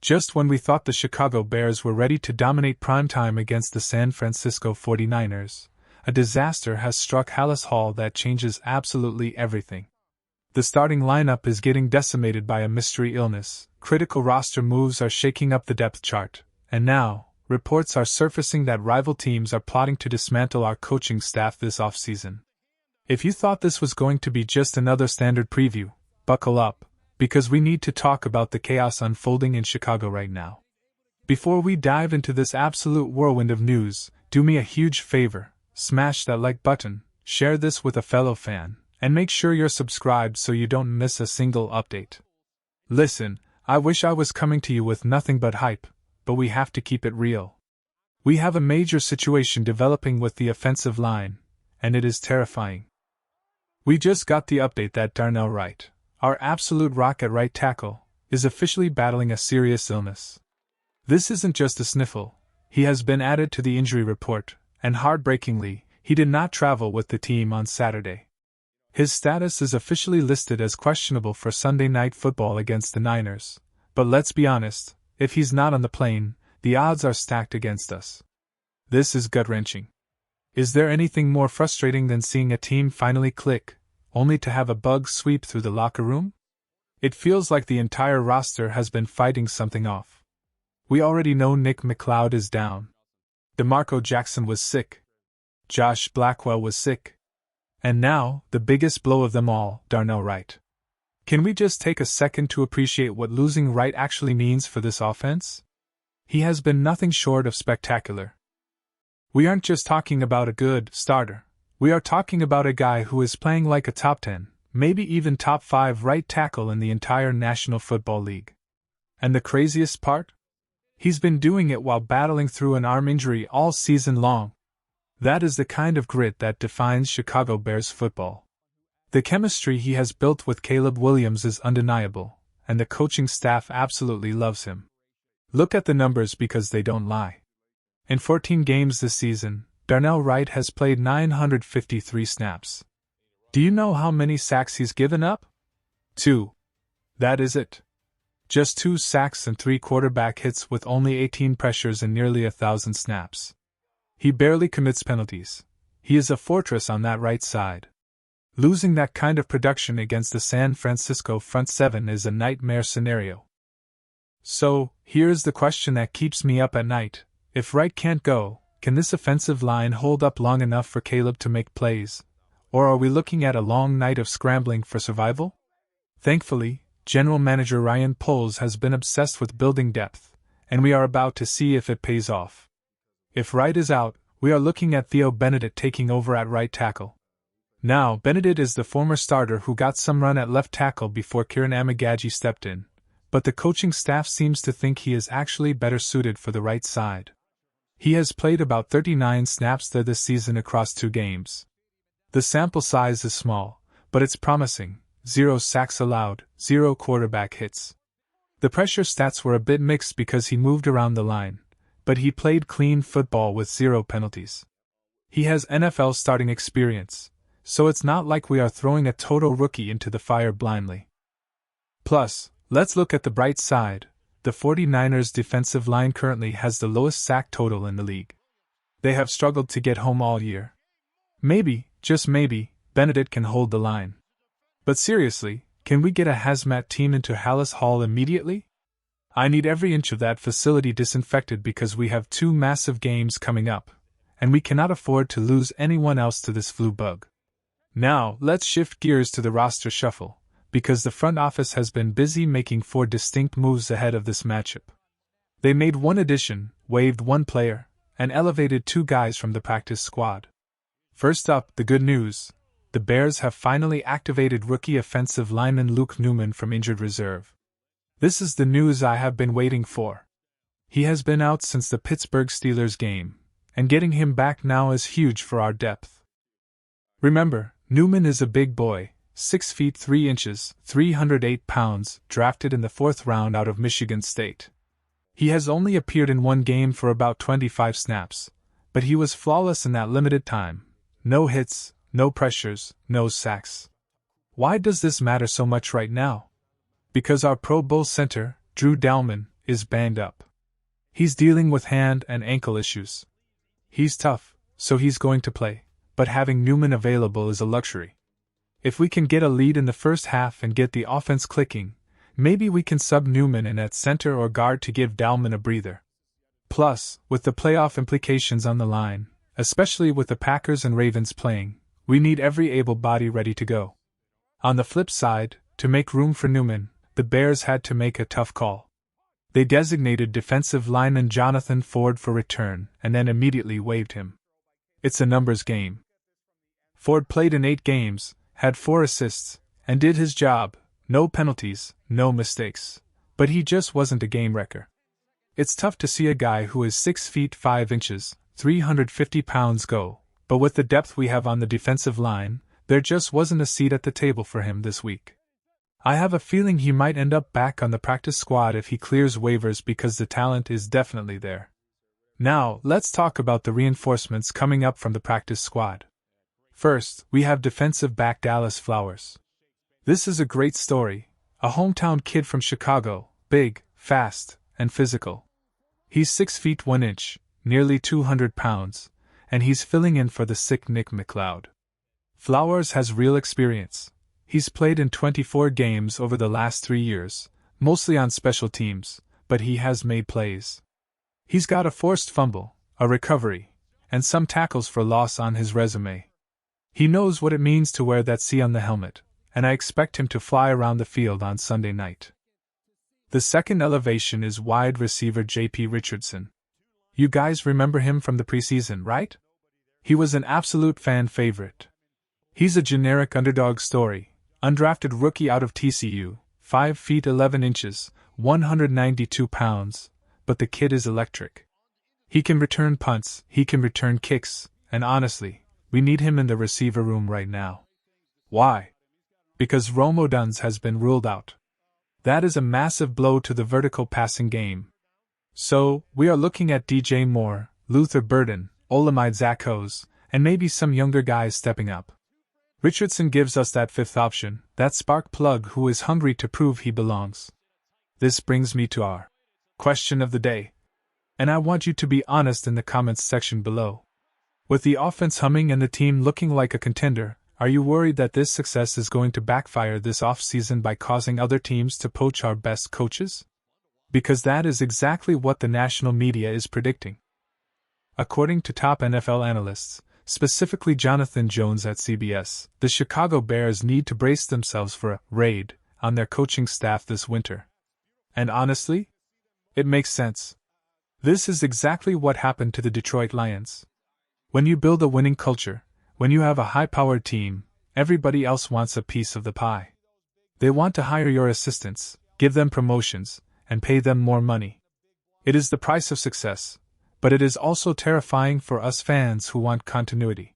Just when we thought the Chicago Bears were ready to dominate primetime against the San Francisco 49ers, a disaster has struck Halas Hall that changes absolutely everything. The starting lineup is getting decimated by a mystery illness, critical roster moves are shaking up the depth chart, and now, reports are surfacing that rival teams are plotting to dismantle our coaching staff this offseason. If you thought this was going to be just another standard preview, buckle up, because we need to talk about the chaos unfolding in Chicago right now. Before we dive into this absolute whirlwind of news, do me a huge favor, smash that like button, share this with a fellow fan, and make sure you're subscribed so you don't miss a single update. Listen, I wish I was coming to you with nothing but hype, but we have to keep it real. We have a major situation developing with the offensive line, and it is terrifying. We just got the update that Darnell Wright, our absolute rock at right tackle, is officially battling a serious illness. This isn't just a sniffle, he has been added to the injury report, and heartbreakingly, he did not travel with the team on Saturday. His status is officially listed as questionable for Sunday Night Football against the Niners, but let's be honest, if he's not on the plane, the odds are stacked against us. This is gut-wrenching. Is there anything more frustrating than seeing a team finally click, only to have a bug sweep through the locker room? It feels like the entire roster has been fighting something off. We already know Nick McLeod is down. DeMarco Jackson was sick. Josh Blackwell was sick. And now, the biggest blow of them all, Darnell Wright. Can we just take a second to appreciate what losing Wright actually means for this offense? He has been nothing short of spectacular. We aren't just talking about a good starter. We are talking about a guy who is playing like a top 10, maybe even top 5 right tackle in the entire National Football League. And the craziest part? He's been doing it while battling through an arm injury all season long. That is the kind of grit that defines Chicago Bears football. The chemistry he has built with Caleb Williams is undeniable, and the coaching staff absolutely loves him. Look at the numbers because they don't lie. In 14 games this season, Darnell Wright has played 953 snaps. Do you know how many sacks he's given up? 2. That is it. Just 2 sacks and 3 quarterback hits with only 18 pressures and nearly 1,000 snaps. He barely commits penalties. He is a fortress on that right side. Losing that kind of production against the San Francisco front seven is a nightmare scenario. So, here's the question that keeps me up at night. If Wright can't go, can this offensive line hold up long enough for Caleb to make plays? Or are we looking at a long night of scrambling for survival? Thankfully, General Manager Ryan Poles has been obsessed with building depth, and we are about to see if it pays off. If Wright is out, we are looking at Theo Benedict taking over at right tackle. Now, Benedict is the former starter who got some run at left tackle before Kieran Amagaji stepped in, but the coaching staff seems to think he is actually better suited for the right side. He has played about 39 snaps there this season across 2 games. The sample size is small, but it's promising. 0 sacks allowed, 0 quarterback hits. The pressure stats were a bit mixed because he moved around the line, but he played clean football with 0 penalties. He has NFL starting experience, so it's not like we are throwing a total rookie into the fire blindly. Plus, let's look at the bright side. The 49ers defensive line currently has the lowest sack total in the league. They have struggled to get home all year. Maybe, just maybe, Benedict can hold the line. But seriously, can we get a hazmat team into Halas Hall immediately? I need every inch of that facility disinfected because we have 2 massive games coming up, and we cannot afford to lose anyone else to this flu bug. Now, let's shift gears to the roster shuffle, because the front office has been busy making 4 distinct moves ahead of this matchup. They made 1 addition, waived 1 player, and elevated 2 guys from the practice squad. First up, the good news. The Bears have finally activated rookie offensive lineman Luke Newman from injured reserve. This is the news I have been waiting for. He has been out since the Pittsburgh Steelers game, and getting him back now is huge for our depth. Remember, Newman is a big boy, 6 feet 3 inches, 308 pounds, drafted in the 4th round out of Michigan State. He has only appeared in 1 game for about 25 snaps, but he was flawless in that limited time. No hits, no pressures, no sacks. Why does this matter so much right now? Because our Pro Bowl center, Drew Dalman, is banged up. He's dealing with hand and ankle issues. He's tough, so he's going to play, but having Newman available is a luxury. If we can get a lead in the first half and get the offense clicking, maybe we can sub Newman in at center or guard to give Dalman a breather. Plus, with the playoff implications on the line, especially with the Packers and Ravens playing, we need every able body ready to go. On the flip side, to make room for Newman, the Bears had to make a tough call. They designated defensive lineman Jonathan Ford for return and then immediately waived him. It's a numbers game. Ford played in 8 games, had 4 assists, and did his job, no penalties, no mistakes, but he just wasn't a game wrecker. It's tough to see a guy who is 6 feet 5 inches, 350 pounds go, but with the depth we have on the defensive line, there just wasn't a seat at the table for him this week. I have a feeling he might end up back on the practice squad if he clears waivers because the talent is definitely there. Now, let's talk about the reinforcements coming up from the practice squad. First, we have defensive back Dallas Flowers. This is a great story, a hometown kid from Chicago, big, fast, and physical. He's 6 feet 1 inch, nearly 200 pounds, and he's filling in for the sick Nick McLeod. Flowers has real experience. He's played in 24 games over the last 3 years, mostly on special teams, but he has made plays. He's got a forced fumble, a recovery, and some tackles for loss on his resume. He knows what it means to wear that C on the helmet, and I expect him to fly around the field on Sunday night. The second elevation is wide receiver JP Richardson. You guys remember him from the preseason, right? He was an absolute fan favorite. He's a generic underdog story, undrafted rookie out of TCU, 5 feet 11 inches, 192 pounds, but the kid is electric. He can return punts, he can return kicks, and honestly, we need him in the receiver room right now. Why? Because Rome Odunze has been ruled out. That is a massive blow to the vertical passing game. So, we are looking at DJ Moore, Luther Burden, Olamide Zakos, and maybe some younger guys stepping up. Richardson gives us that fifth option, that spark plug who is hungry to prove he belongs. This brings me to our question of the day. And I want you to be honest in the comments section below. With the offense humming and the team looking like a contender, are you worried that this success is going to backfire this offseason by causing other teams to poach our best coaches? Because that is exactly what the national media is predicting. According to top NFL analysts, specifically Jonathan Jones at CBS, the Chicago Bears need to brace themselves for a raid on their coaching staff this winter. And honestly, it makes sense. This is exactly what happened to the Detroit Lions. When you build a winning culture, when you have a high-powered team, everybody else wants a piece of the pie. They want to hire your assistants, give them promotions, and pay them more money. It is the price of success, but it is also terrifying for us fans who want continuity.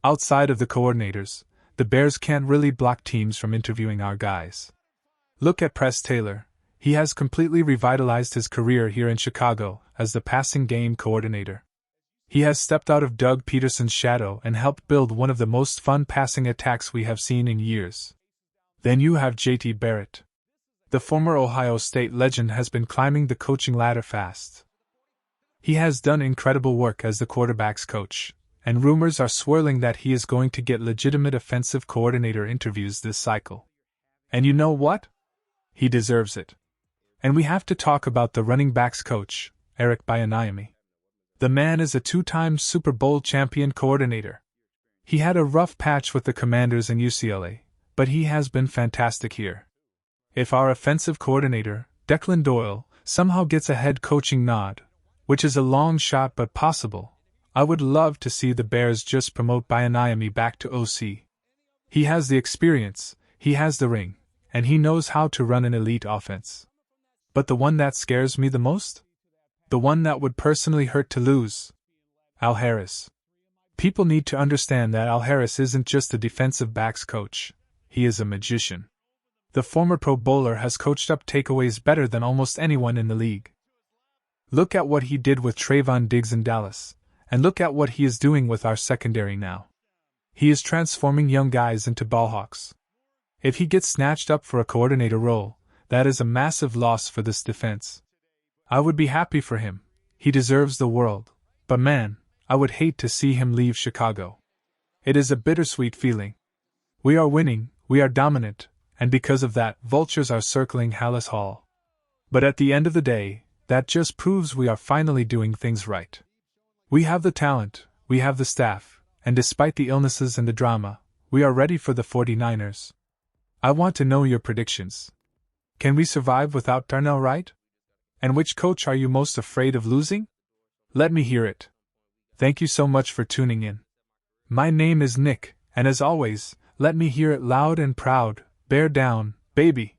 Outside of the coordinators, the Bears can't really block teams from interviewing our guys. Look at Press Taylor. He has completely revitalized his career here in Chicago as the passing game coordinator. He has stepped out of Doug Peterson's shadow and helped build one of the most fun passing attacks we have seen in years. Then you have J.T. Barrett. The former Ohio State legend has been climbing the coaching ladder fast. He has done incredible work as the quarterback's coach, and rumors are swirling that he is going to get legitimate offensive coordinator interviews this cycle. And you know what? He deserves it. And we have to talk about the running backs coach, Eric Bieniemy. The man is a 2-time Super Bowl champion coordinator. He had a rough patch with the Commanders and UCLA, but he has been fantastic here. If our offensive coordinator, Declan Doyle, somehow gets a head coaching nod, which is a long shot but possible, I would love to see the Bears just promote Bieniemy back to OC. He has the experience, he has the ring, and he knows how to run an elite offense. But the one that scares me the most? The one that would personally hurt to lose? Al Harris. People need to understand that Al Harris isn't just a defensive backs coach, he is a magician. The former Pro Bowler has coached up takeaways better than almost anyone in the league. Look at what he did with Trayvon Diggs in Dallas, and look at what he is doing with our secondary now. He is transforming young guys into ballhawks. If he gets snatched up for a coordinator role, that is a massive loss for this defense. I would be happy for him. He deserves the world. But man, I would hate to see him leave Chicago. It is a bittersweet feeling. We are winning, we are dominant, and because of that, vultures are circling Halas Hall. But at the end of the day, that just proves we are finally doing things right. We have the talent, we have the staff, and despite the illnesses and the drama, we are ready for the 49ers. I want to know your predictions. Can we survive without Darnell Wright? And which coach are you most afraid of losing? Let me hear it. Thank you so much for tuning in. My name is Nick, and as always, let me hear it loud and proud, bear down, baby.